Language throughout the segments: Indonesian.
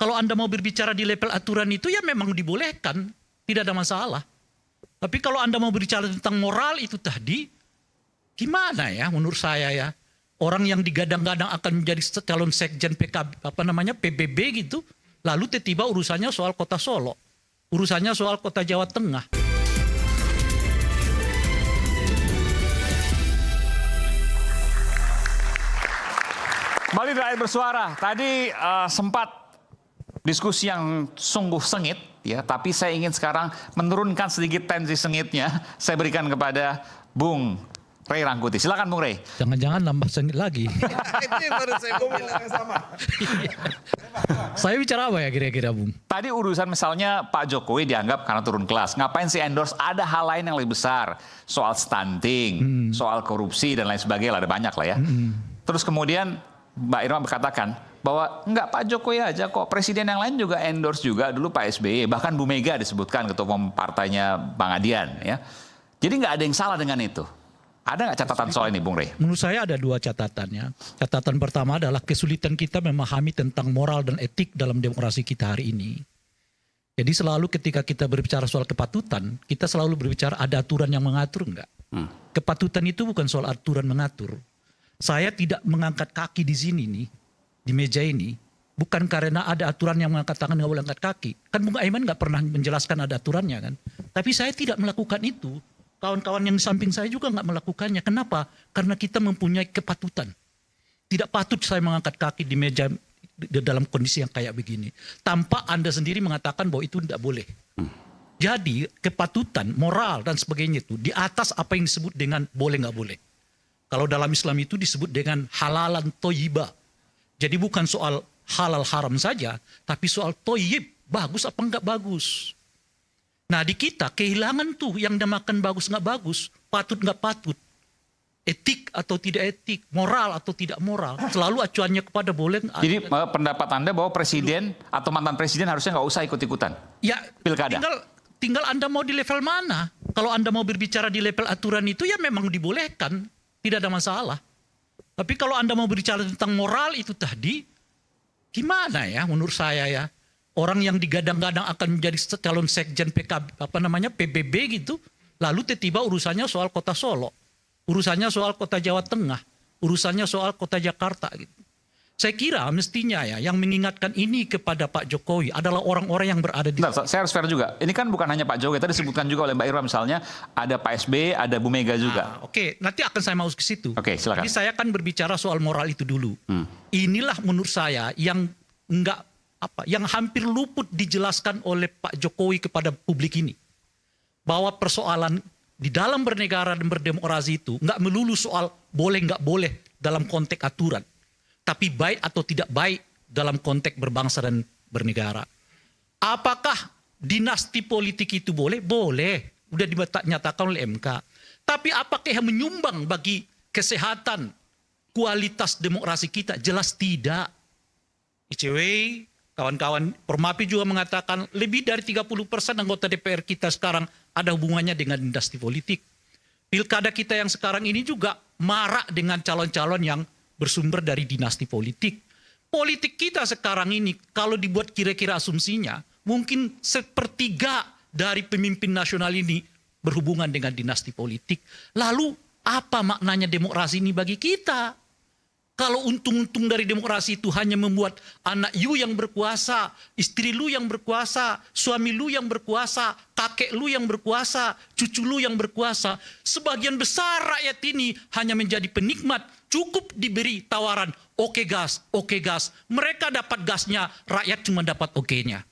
Kalau Anda mau berbicara di level aturan itu ya memang dibolehkan, tidak ada masalah. Tapi kalau Anda mau berbicara tentang moral itu tadi, gimana ya menurut saya ya? Orang yang digadang-gadang akan menjadi calon sekjen PBB gitu, lalu tiba-tiba urusannya soal kota Solo, urusannya soal kota Jawa Tengah. Kembali di Rakyat Bersuara. Tadi sempat diskusi yang sungguh sengit, ya. Tapi saya ingin sekarang menurunkan sedikit tensi sengitnya. Saya berikan kepada Bung Ray Rangkuti. Silakan Bung Ray. Jangan-jangan nambah sengit lagi. Itu yang baru saya mau bilang sama. Saya bicara apa ya kira-kira, Bung? Tadi urusan misalnya Pak Jokowi dianggap karena turun kelas. Ngapain sih endorse? Ada hal lain yang lebih besar. Soal stunting, soal korupsi dan lain sebagainya. Ada banyak lah ya. Terus kemudian Mbak Irma berkatakan bahwa enggak, Pak Jokowi aja kok, presiden yang lain juga endorse juga, dulu Pak SBY, bahkan Bu Mega disebutkan ketua umum partainya Bang Adian, ya. Jadi nggak ada yang salah dengan itu. Ada nggak catatan soal ini, Bung Ray? Menurut saya ada dua catatannya. Catatan pertama adalah kesulitan kita memahami tentang moral dan etik dalam demokrasi kita hari ini. Jadi selalu ketika kita berbicara soal kepatutan, kita selalu berbicara ada aturan yang mengatur enggak. Kepatutan itu bukan soal aturan mengatur. Saya tidak mengangkat kaki di sini nih, di meja ini, bukan karena ada aturan yang mengangkat tangan nggak boleh angkat kaki. Kan Bung Aiman nggak pernah menjelaskan ada aturannya kan. Tapi saya tidak melakukan itu. Kawan-kawan yang di samping saya juga nggak melakukannya. Kenapa? Karena kita mempunyai kepatutan. Tidak patut saya mengangkat kaki di meja dalam kondisi yang kayak begini. Tanpa Anda sendiri mengatakan bahwa itu tidak boleh. Jadi kepatutan, moral dan sebagainya itu di atas apa yang disebut dengan boleh nggak boleh. Kalau dalam Islam itu disebut dengan halalan toyibah. Jadi bukan soal halal haram saja, tapi soal toyib, bagus apa enggak bagus. Nah di kita kehilangan tuh yang namakan bagus nggak bagus, patut nggak patut, etik atau tidak etik, moral atau tidak moral. Selalu acuannya kepada boleh. Jadi pendapat Anda bahwa presiden atau mantan presiden harusnya nggak usah ikut-ikutan? Ya, pilkada. Tinggal Anda mau di level mana. Kalau Anda mau berbicara di level aturan itu ya memang dibolehkan. Tidak ada masalah. Tapi kalau Anda mau berbicara tentang moral itu tadi, gimana ya menurut saya ya? Orang yang digadang-gadang akan menjadi calon sekjen PBB gitu, lalu tiba-tiba urusannya soal kota Solo, urusannya soal kota Jawa Tengah, urusannya soal kota Jakarta gitu. Saya kira mestinya ya yang mengingatkan ini kepada Pak Jokowi adalah orang-orang yang berada di... Nah, saya harus fair juga. Ini kan bukan hanya Pak Jokowi, tadi disebutkan juga oleh Mbak Irma misalnya, ada Pak SBY, ada Bu Mega juga. Oke, nanti akan saya mau ke situ. Oke, silakan. Jadi saya akan berbicara soal moral itu dulu. Inilah menurut saya yang yang hampir luput dijelaskan oleh Pak Jokowi kepada publik ini. Bahwa persoalan di dalam bernegara dan berdemokrasi itu nggak melulu soal boleh nggak boleh dalam konteks aturan. Tapi baik atau tidak baik dalam konteks berbangsa dan bernegara. Apakah dinasti politik itu boleh? Boleh. Udah dinyatakan oleh MK. Tapi apakah yang menyumbang bagi kesehatan, kualitas demokrasi kita? Jelas tidak. ICW, kawan-kawan Formapi juga mengatakan lebih dari 30% anggota DPR kita sekarang ada hubungannya dengan dinasti politik. Pilkada kita yang sekarang ini juga marak dengan calon-calon yang bersumber dari dinasti politik. Politik kita sekarang ini kalau dibuat kira-kira asumsinya, mungkin sepertiga dari pemimpin nasional ini berhubungan dengan dinasti politik. Lalu apa maknanya demokrasi ini bagi kita? Kalau untung-untung dari demokrasi itu hanya membuat anak you yang berkuasa, istri lu yang berkuasa, suami lu yang berkuasa, kakek lu yang berkuasa, cucu lu yang berkuasa. Sebagian besar rakyat ini hanya menjadi penikmat, cukup diberi tawaran, oke gas, oke gas. Mereka dapat gasnya, rakyat cuma dapat oke-nya.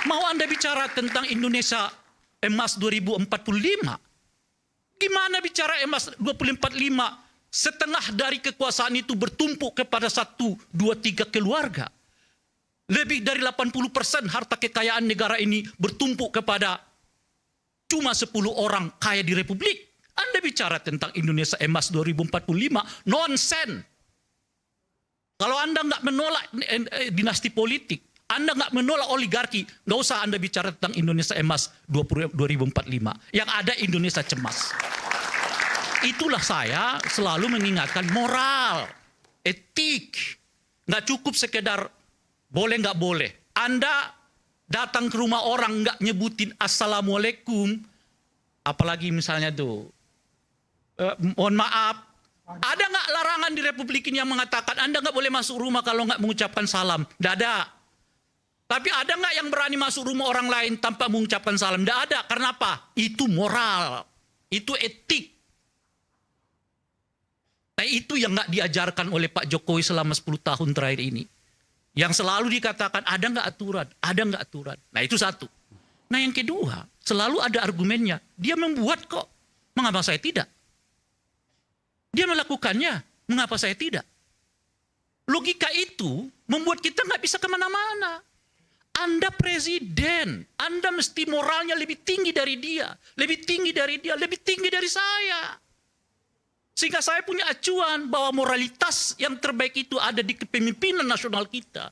Mau Anda bicara tentang Indonesia emas 2045? Gimana bicara emas 2045? Setengah dari kekuasaan itu bertumpuk kepada 1, 2, 3 keluarga. Lebih dari 80% harta kekayaan negara ini bertumpuk kepada cuma 10 orang kaya di Republik. Anda bicara tentang Indonesia emas 2045, nonsen. Kalau Anda nggak menolak dinasti politik, Anda nggak menolak oligarki, nggak usah Anda bicara tentang Indonesia emas 2045. Yang ada Indonesia cemas. Itulah saya selalu mengingatkan moral. etik. Nggak cukup sekedar boleh nggak boleh. Anda datang ke rumah orang nggak nyebutin assalamualaikum, apalagi misalnya tuh, mohon maaf, ada nggak larangan di Republik ini yang mengatakan Anda nggak boleh masuk rumah kalau nggak mengucapkan salam? Nggak ada. Tapi ada nggak yang berani masuk rumah orang lain tanpa mengucapkan salam? Nggak ada. Karena apa? Itu moral, itu etik. Nah itu yang nggak diajarkan oleh Pak Jokowi selama 10 tahun terakhir ini. Yang selalu dikatakan ada nggak aturan, ada nggak aturan. Nah itu satu. Nah yang kedua, selalu ada argumennya. Dia membuat kok, mengapa saya tidak? Dia melakukannya, mengapa saya tidak? Logika itu membuat kita nggak bisa kemana-mana. Anda presiden, Anda mesti moralnya lebih tinggi dari dia, lebih tinggi dari dia, lebih tinggi dari saya. Sehingga saya punya acuan bahwa moralitas yang terbaik itu ada di kepemimpinan nasional kita.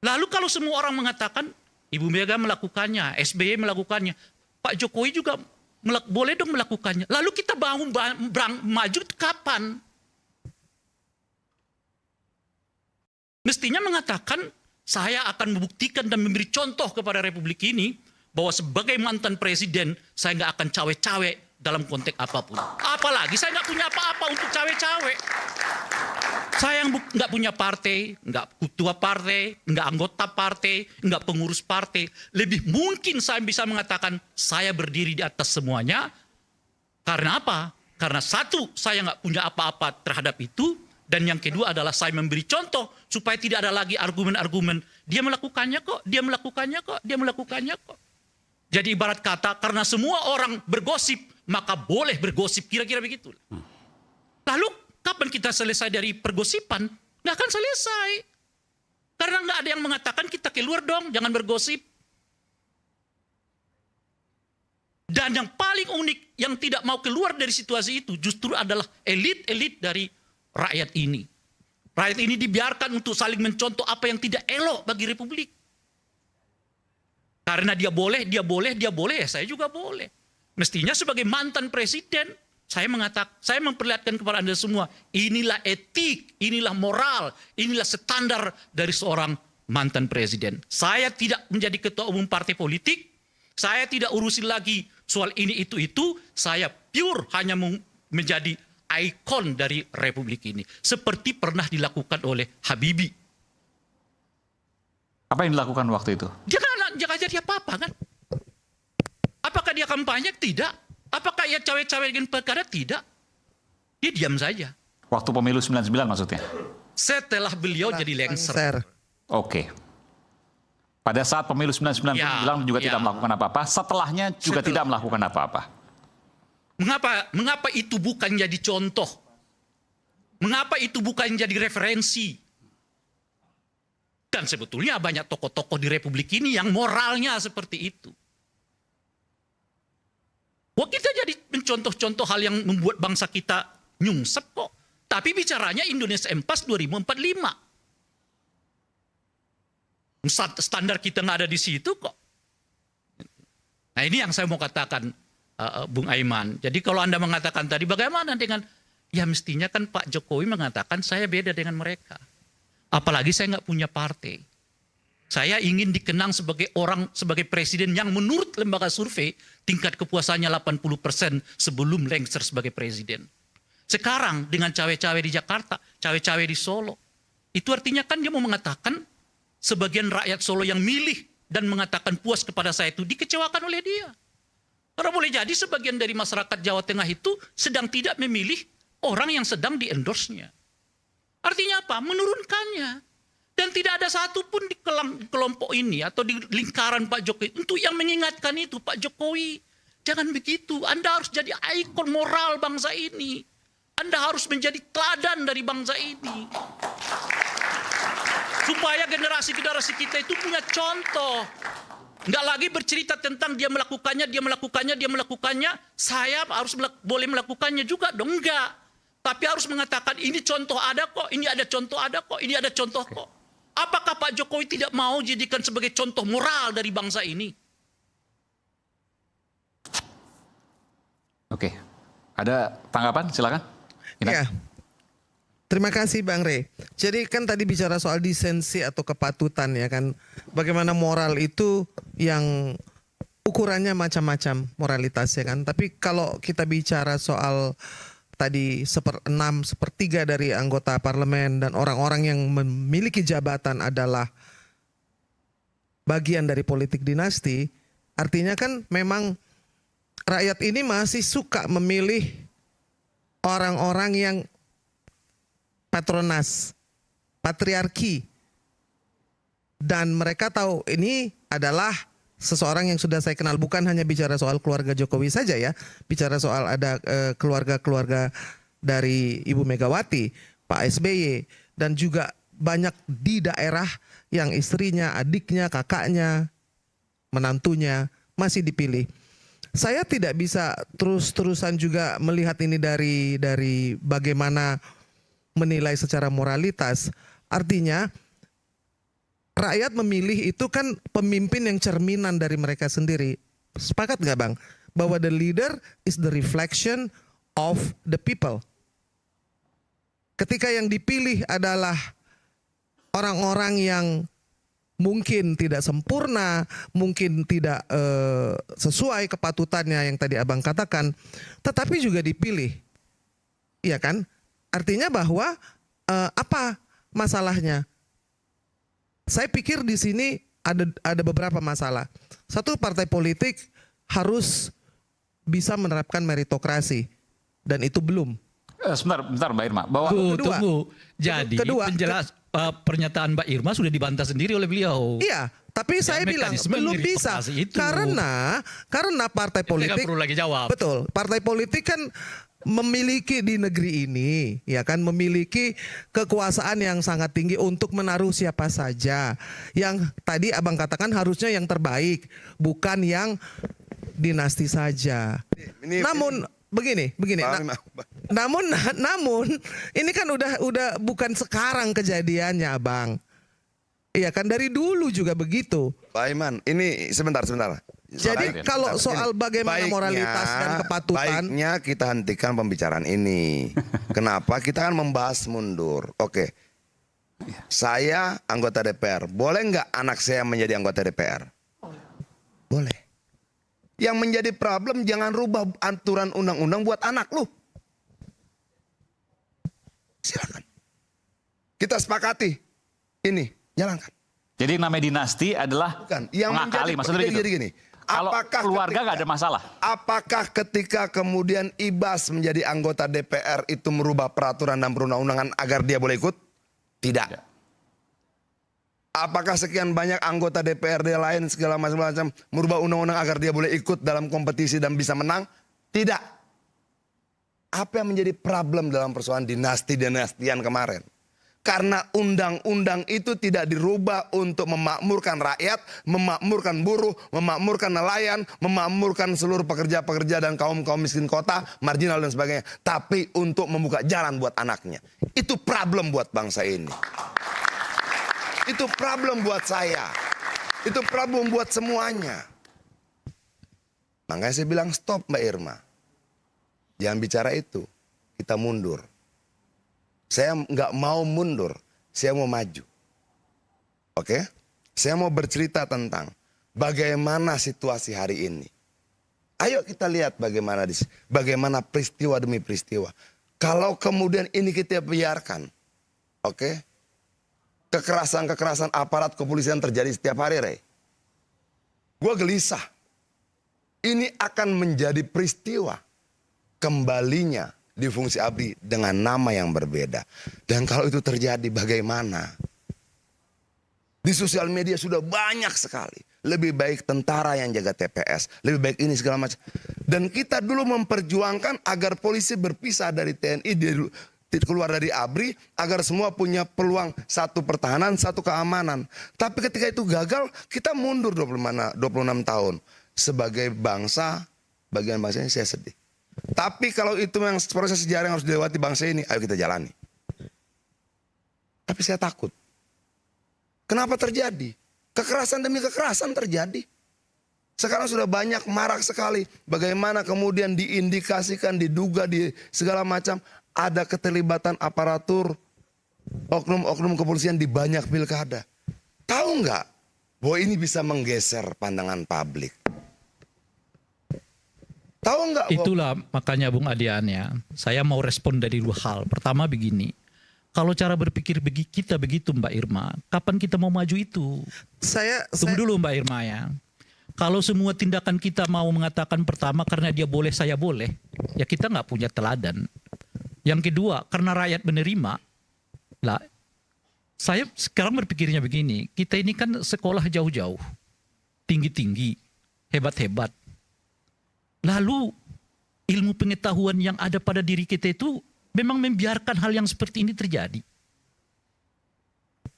Lalu kalau semua orang mengatakan, Ibu Mega melakukannya, SBY melakukannya, Pak Jokowi juga boleh dong melakukannya. Lalu kita maju kapan? Mestinya mengatakan, saya akan membuktikan dan memberi contoh kepada Republik ini bahwa sebagai mantan presiden, saya nggak akan cawe-cawe dalam konteks apapun. Apalagi saya nggak punya apa-apa untuk cawe-cawe. Saya yang nggak punya partai, nggak ketua partai, nggak anggota partai, nggak pengurus partai. Lebih mungkin saya bisa mengatakan saya berdiri di atas semuanya. Karena apa? Karena satu, saya nggak punya apa-apa terhadap itu. Dan yang kedua adalah saya memberi contoh supaya tidak ada lagi argumen-argumen. Dia melakukannya kok, dia melakukannya kok, dia melakukannya kok. Jadi ibarat kata, karena semua orang bergosip, maka boleh bergosip, kira-kira begitu. Lalu kapan kita selesai dari pergosipan? Nggak akan selesai. Karena nggak ada yang mengatakan kita keluar dong, jangan bergosip. Dan yang paling unik, yang tidak mau keluar dari situasi itu, justru adalah elit-elit dari rakyat ini. Rakyat ini dibiarkan untuk saling mencontoh apa yang tidak elok bagi Republik. Karena dia boleh, ya saya juga boleh. Mestinya sebagai mantan presiden, saya memperlihatkan kepada Anda semua, inilah etik, inilah moral, inilah standar dari seorang mantan presiden. Saya tidak menjadi ketua umum partai politik, saya tidak urusin lagi soal ini itu, saya pure hanya menjadi ikon dari Republik ini. Seperti pernah dilakukan oleh Habibie. Apa yang dilakukan waktu itu? Dia kan jangan jadi apa-apa kan? Apakah dia kampanye? Tidak. Apakah ia cawe-cawe dengan perkara? Tidak. Dia diam saja. Waktu pemilu 99 maksudnya? Setelah beliau jadi lengser. Oke. Pada saat pemilu 99 juga tidak melakukan apa-apa. Setelahnya juga tidak melakukan apa-apa. Mengapa itu bukan jadi contoh? Mengapa itu bukan jadi referensi? Dan sebetulnya banyak tokoh-tokoh di Republik ini yang moralnya seperti itu. Wah, kita jadi mencontoh-contoh hal yang membuat bangsa kita nyungsep kok. Tapi bicaranya Indonesia Empas 2045. Standar kita nggak ada di situ kok. Nah ini yang saya mau katakan, Bung Aiman. Jadi kalau Anda mengatakan tadi bagaimana dengan, ya mestinya kan Pak Jokowi mengatakan saya beda dengan mereka. Apalagi saya nggak punya partai. Saya ingin dikenang sebagai presiden yang menurut lembaga survei tingkat kepuasannya 80% sebelum lengser sebagai presiden. Sekarang dengan cawe-cawe di Jakarta, cawe-cawe di Solo, itu artinya kan dia mau mengatakan sebagian rakyat Solo yang milih dan mengatakan puas kepada saya itu dikecewakan oleh dia. Karena boleh jadi sebagian dari masyarakat Jawa Tengah itu sedang tidak memilih orang yang sedang di-endorse-nya. Artinya apa? Menurunkannya. Dan tidak ada satupun di kelompok ini atau di lingkaran Pak Jokowi untuk yang mengingatkan itu, Pak Jokowi, jangan begitu. Anda harus jadi ikon moral bangsa ini. Anda harus menjadi teladan dari bangsa ini. Supaya generasi-generasi kita itu punya contoh. Nggak lagi bercerita tentang dia melakukannya, saya harus boleh melakukannya juga dong. Enggak. Tapi harus mengatakan ini contoh ada kok, ini ada contoh ada kok, ini ada contoh kok. Apakah Pak Jokowi tidak mau jadikan sebagai contoh moral dari bangsa ini? Oke. Ada tanggapan? Silakan. Iya. Terima kasih Bang Rey. Jadi kan tadi bicara soal desensi atau kepatutan ya kan. Bagaimana moral itu yang ukurannya macam-macam moralitasnya kan. Tapi kalau kita bicara soal tadi 1/6, 1/3 dari anggota parlemen dan orang-orang yang memiliki jabatan adalah bagian dari politik dinasti, artinya kan memang rakyat ini masih suka memilih orang-orang yang patronas, patriarki. Dan mereka tahu ini adalah seseorang yang sudah saya kenal, bukan hanya bicara soal keluarga Jokowi saja ya, bicara soal ada keluarga-keluarga dari Ibu Megawati, Pak SBY, dan juga banyak di daerah yang istrinya, adiknya, kakaknya, menantunya masih dipilih. Saya tidak bisa terus-terusan juga melihat ini dari bagaimana menilai secara moralitas. Artinya rakyat memilih itu kan pemimpin yang cerminan dari mereka sendiri. Sepakat nggak Bang? Bahwa the leader is the reflection of the people. Ketika yang dipilih adalah orang-orang yang mungkin tidak sempurna, mungkin tidak sesuai kepatutannya yang tadi Abang katakan, tetapi juga dipilih. Iya kan? Artinya bahwa apa masalahnya? Saya pikir di sini ada beberapa masalah. Satu, partai politik harus bisa menerapkan meritokrasi dan itu belum. Sebentar Mbak Irma. Bahwa Tunggu. Jadi pernyataan Mbak Irma sudah dibantah sendiri oleh beliau. Iya, tapi saya bilang belum bisa karena partai politik. Nggak perlu lagi jawab. Betul, partai politik kan memiliki di negeri ini, ya kan, memiliki kekuasaan yang sangat tinggi untuk menaruh siapa saja. Yang tadi Abang katakan harusnya yang terbaik, bukan yang dinasti saja. Namun begini. Namun ini kan udah bukan sekarang kejadiannya, Abang. Iya kan, dari dulu juga begitu. Pak Iman, ini sebentar. Jadi kalau soal bagaimana moralitas dan kepatutan, baiknya kita hentikan pembicaraan ini. Kenapa? Kita kan membahas mundur. Oke, saya anggota DPR. Boleh nggak anak saya menjadi anggota DPR? Boleh. Yang menjadi problem, jangan rubah aturan undang-undang buat anak lu. Silakan. Kita sepakati ini, jalankan. jadi namanya dinasti adalah Bukan. Yang mengakali, maksudnya gitu. jadi gini. Kalau keluarga nggak ada masalah. Apakah ketika kemudian Ibas menjadi anggota DPR itu merubah peraturan dan perundang-undangan agar dia boleh ikut? Tidak. Apakah sekian banyak anggota DPRD lain segala macam merubah undang-undang agar dia boleh ikut dalam kompetisi dan bisa menang? Tidak. Apa yang menjadi problem dalam persoalan dinasti-dinastian kemarin? Karena undang-undang itu tidak dirubah untuk memakmurkan rakyat, memakmurkan buruh, memakmurkan nelayan, memakmurkan seluruh pekerja-pekerja dan kaum-kaum miskin kota, marginal dan sebagainya. Tapi untuk membuka jalan buat anaknya. Itu problem buat bangsa ini. Itu problem buat saya. Itu problem buat semuanya. Makanya saya bilang stop Mbak Irma. Jangan bicara itu. Kita mundur. Saya nggak mau mundur, saya mau maju. Oke? Saya mau bercerita tentang bagaimana situasi hari ini. Ayo kita lihat bagaimana peristiwa demi peristiwa. Kalau kemudian ini kita biarkan, oke? Kekerasan-kekerasan aparat kepolisian terjadi setiap hari, Rey. Gue gelisah. Ini akan menjadi peristiwa kembalinya di fungsi ABRI dengan nama yang berbeda. Dan kalau itu terjadi bagaimana? Di sosial media sudah banyak sekali. Lebih baik tentara yang jaga TPS. Lebih baik ini segala macam. Dan kita dulu memperjuangkan agar polisi berpisah dari TNI, keluar dari ABRI, agar semua punya peluang satu pertahanan, satu keamanan. Tapi ketika itu gagal, kita mundur 26 tahun. Sebagai bangsa, bagian bangsanya saya sedih. Tapi kalau itu memang proses sejarah yang harus dilewati bangsa ini, ayo kita jalani. Tapi saya takut. Kenapa terjadi? Kekerasan demi kekerasan terjadi. Sekarang sudah banyak marak sekali. Bagaimana kemudian diindikasikan, diduga, di segala macam. ada keterlibatan aparatur oknum-oknum kepolisian di banyak pilkada. Tahu nggak bahwa ini bisa menggeser pandangan publik? Tahu nggak? Itulah makanya Bung Adian ya, saya mau respon dari dua hal. Pertama begini, kalau cara berpikir kita begitu Mbak Irma, kapan kita mau maju itu? Tunggu dulu Mbak Irma ya. Kalau semua tindakan kita mau mengatakan pertama karena dia boleh saya boleh, ya kita nggak punya teladan. Yang kedua, karena rakyat menerima, lah saya sekarang berpikirnya begini, kita ini kan sekolah jauh-jauh, tinggi-tinggi, hebat-hebat. Lalu ilmu pengetahuan yang ada pada diri kita itu memang membiarkan hal yang seperti ini terjadi.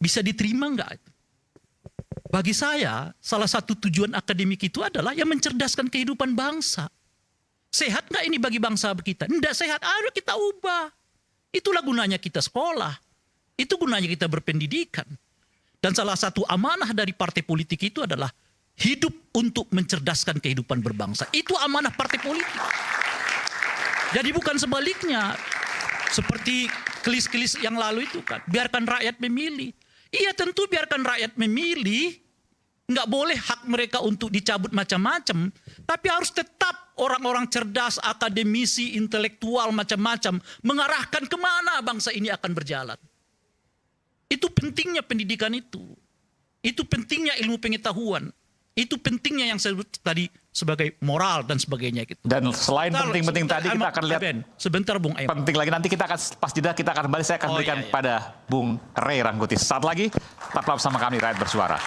Bisa diterima enggak? Bagi saya, salah satu tujuan akademik itu adalah yang mencerdaskan kehidupan bangsa. Sehat nggak ini bagi bangsa kita? Tidak sehat, ayo kita ubah. Itulah gunanya kita sekolah. Itu gunanya kita berpendidikan. Dan salah satu amanah dari partai politik itu adalah hidup untuk mencerdaskan kehidupan berbangsa. Itu amanah partai politik. Jadi bukan sebaliknya. Seperti kelis-kelis yang lalu itu kan. Biarkan rakyat memilih. Iya tentu biarkan rakyat memilih. Nggak boleh hak mereka untuk dicabut macam-macam. Tapi harus tetap orang-orang cerdas, akademisi, intelektual macam-macam. Mengarahkan kemana bangsa ini akan berjalan. Itu pentingnya pendidikan itu. Itu pentingnya ilmu pengetahuan. Itu pentingnya yang saya sebut tadi sebagai moral dan sebagainya gitu. Dan selain penting-penting tadi kita akan lihat sebentar Bung Ayman. penting lagi nanti kita akan pas jeda kita akan kembali, saya akan berikan pada Bung Ray Rangkuti. Saat lagi tetaplah bersama kami Rakyat Bersuara.